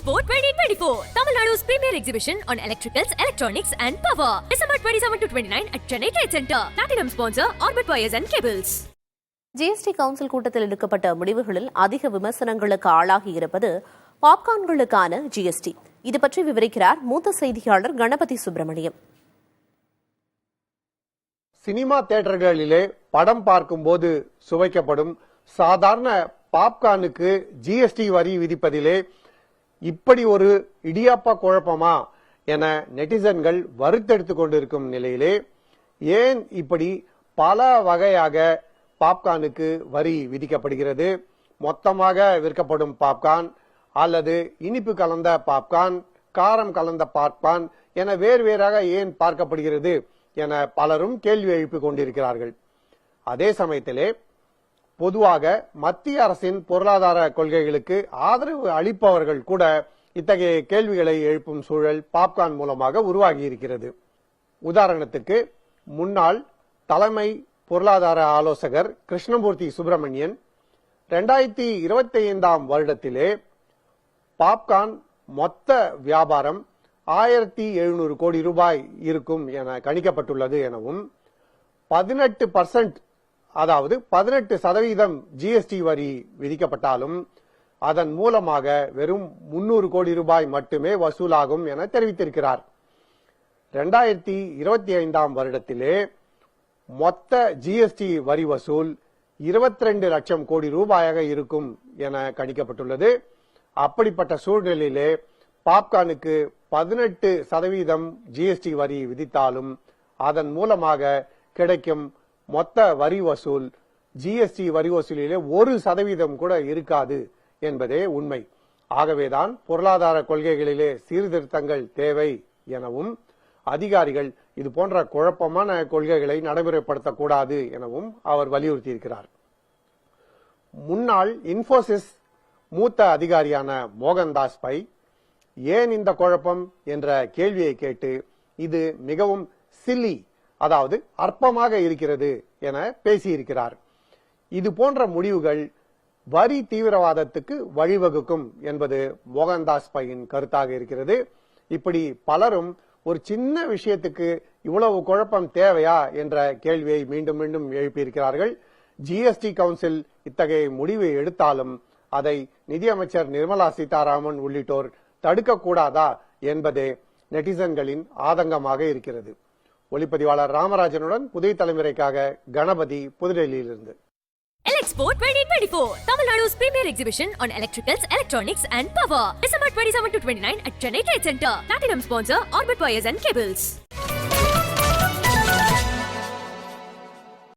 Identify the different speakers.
Speaker 1: Expo 2024, Tamil Nadu's premier exhibition on electricals, electronics and power. December 27 to 29 at Chennai Trade Center. Platinum sponsor Orbit Wires and Cables.
Speaker 2: GST council கூட்டத்தில் எடுக்கப்பட்ட முடிவுகளில் அதிக விமர்சனங்களுக்கு ஆளாகி இருப்பது பாப்கார்ன்களுக்கான GST. இது பற்றி விவரிக்கிறார் மூத்த செய்தியாளர் கணபதி சுப்பிரமணியம்.
Speaker 3: சினிமா தியேட்டர்களிலே படம் பார்க்கும்போது சுவைக்கப்படும் சாதாரண பாப்கார்னுக்கு ஜிஎஸ்டி வரி விதிப்பதிலே இப்படி ஒரு இடியாப்ப குழப்பமா என நெட்டிசன்கள் வருத்தெடுத்துக் கொண்டிருக்கும் நிலையிலே ஏன் இப்படி பல வகையாக பாப்கார்னுக்கு வரி விதிக்கப்படுகிறது? மொத்தமாக விற்கப்படும் பாப்கார்ன் அல்லது இனிப்பு கலந்த பாப்கார்ன், காரம் கலந்த பாப்கார்ன் என வேறாக ஏன் பார்க்கப்படுகிறது என பலரும் கேள்வி எழுப்பிக் கொண்டிருக்கிறார்கள். அதே சமயத்திலே பொதுவாக மத்திய அரசின் பொருளாதார கொள்கைகளுக்கு ஆதரவு அளிப்பவர்கள் கூட இத்தகைய கேள்விகளை எழுப்பும் சூழல் பாப்கார்ன் மூலமாக உருவாகி இருக்கிறது. உதாரணத்துக்கு முன்னாள் தலைமை பொருளாதார ஆலோசகர் கிருஷ்ணமூர்த்தி சுப்பிரமணியன் 2025 வருடத்திலே பாப்கார்ன் மொத்த வியாபாரம் 1700 கோடி ரூபாய் இருக்கும் என கணிக்கப்பட்டுள்ளது எனவும் 18% அதாவது 18% ஜிஎஸ்டி வரி விதிக்கப்பட்டாலும் அதன் மூலமாக வெறும் 300 கோடி ரூபாய் மட்டுமே வசூலாகும் என தெரிவித்திருக்கிறார். 2025 வருடத்திலே மொத்த ஜிஎஸ்டி வரி வசூல் 22 லட்சம் கோடி ரூபாயாக இருக்கும் என கணிக்கப்பட்டுள்ளது. அப்படிப்பட்ட சூழ்நிலையிலே பாப்கார்னுக்கு 18% ஜிஎஸ்டி வரி விதித்தாலும் அதன் மூலமாக கிடைக்கும் மொத்த வரி வசூல் ஜிஎஸ்டி வரி வசூலிலே 1% கூட இருக்காது என்பதே உண்மை. ஆகவேதான் பொருளாதார கொள்கைகளிலே சீர்திருத்தங்கள் தேவை எனவும் அதிகாரிகள் இது போன்ற குழப்பமான கொள்கைகளை நடைமுறைப்படுத்தக்கூடாது எனவும் அவர் வலியுறுத்தியிருக்கிறார். முன்னாள் இன்போசிஸ் மூத்த அதிகாரியான மோகன்தாஸ் பை ஏன் இந்த குழப்பம் என்ற கேள்வியை கேட்டு இது மிகவும் சில்லி, அதாவது அற்பமாக இருக்கிறது என பேசியிருக்கிறார். இது போன்ற முடிவுகள் வரி தீவிரவாதத்துக்கு வழிவகுக்கும் என்பது மோகன்தாஸ் பையின் கருத்தாக இருக்கிறது. இப்படி பலரும் ஒரு சின்ன விஷயத்துக்கு இவ்வளவு குழப்பம் தேவையா என்ற கேள்வியை மீண்டும் மீண்டும் எழுப்பியிருக்கிறார்கள். ஜிஎஸ்டி கவுன்சில் இத்தகைய முடிவை எடுத்தாலும் அதை நிதியமைச்சர் நிர்மலா சீதாராமன் உள்ளிட்டோர் தடுக்கக்கூடாதா என்பதே நெட்டிசன்களின் ஆதங்கமாக இருக்கிறது. ஒளிப்பதிவாளர் ராமராஜனுடன் புதிய தலைமுறைக்காக Ganapathi, புதுடெல்லியிலிருந்து.
Speaker 1: Expo 2024, Tamil Nadu's premier exhibition on electricals, electronics and power. December 27 to 29 at Chennai Trade Center. Platinum sponsor Orbit Wires and Cables.